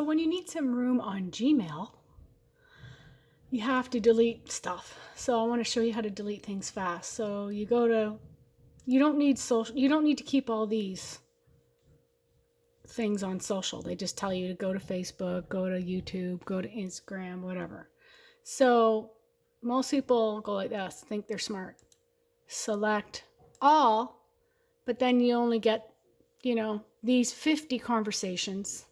When you need some room on Gmail, you have to delete stuff. So I want to show you how to delete things fast. So you don't need to keep all these things on social. They just tell you to go to Facebook, go to YouTube, go to Instagram, whatever. So most people go like this, think they're smart. Select all, but then you only get, these 50 conversations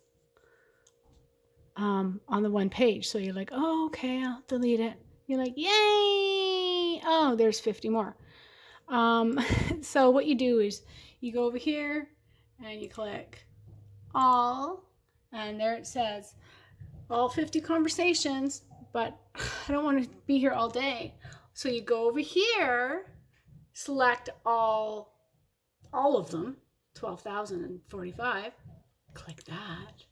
on the one page. So you're like, oh, okay, I'll delete it. You're like, yay! Oh, there's 50 more. So what you do is you go over here and you click all, and there it says all 50 conversations, but I don't want to be here all day. So you go over here, select all of them, 12,045, click that,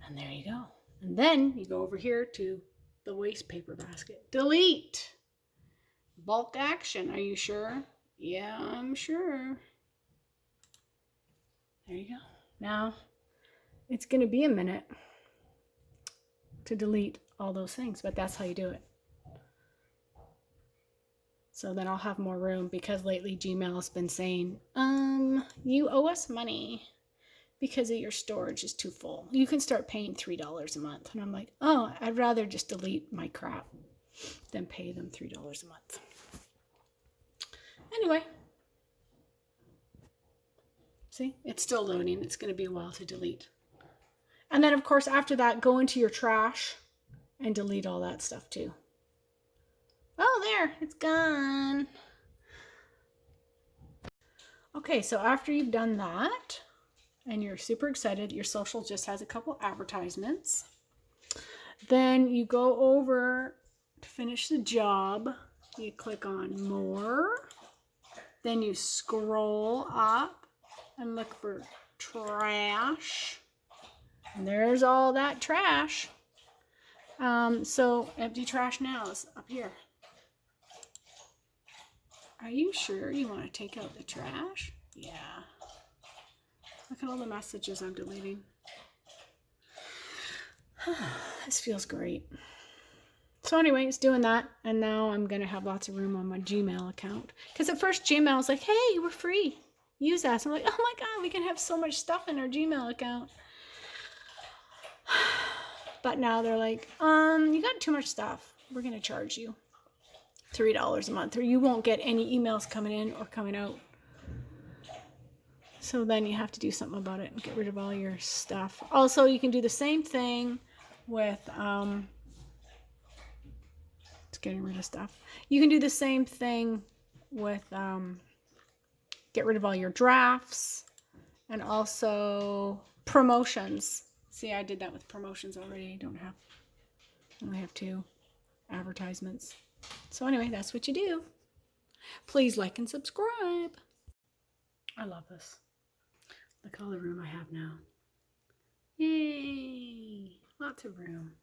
and there you go. And then you go over here to the waste paper basket. Delete. Bulk action. Are you sure? Yeah, I'm sure. There you go. Now, it's going to be a minute to delete all those things, but that's how you do it. So then I'll have more room, because lately Gmail has been saying, you owe us money because of your storage is too full. You can start paying $3 a month. And I'm like, oh, I'd rather just delete my crap than pay them $3 a month. Anyway, see, it's still loading. It's going to be a while to delete. And then, of course, after that, go into your trash and delete all that stuff too. Oh, there, it's gone. Okay, so after you've done that, and you're super excited, your social just has a couple advertisements, then you go over to finish the job. You click on more. Then you scroll up and look for trash. And there's all that trash. So empty trash now is up here. Are you sure you want to take out the trash? Yeah. Look at all the messages I'm deleting. This feels great. So anyway, it's doing that, and now I'm going to have lots of room on my Gmail account. Because at first Gmail was like, hey, we're free. Use us. I'm like, oh my God, we can have so much stuff in our Gmail account. But now they're like, you got too much stuff. We're going to charge you $3 a month, or you won't get any emails coming in or coming out. So then you have to do something about it and get rid of all your stuff. Also, you can do the same thing with, it's getting rid of stuff. You can do the same thing with, get rid of all your drafts, and also promotions. See, I did that with promotions already. I only have 2 advertisements. So anyway, that's what you do. Please like and subscribe. I love this. Look at all the room I have now. Yay! Lots of room.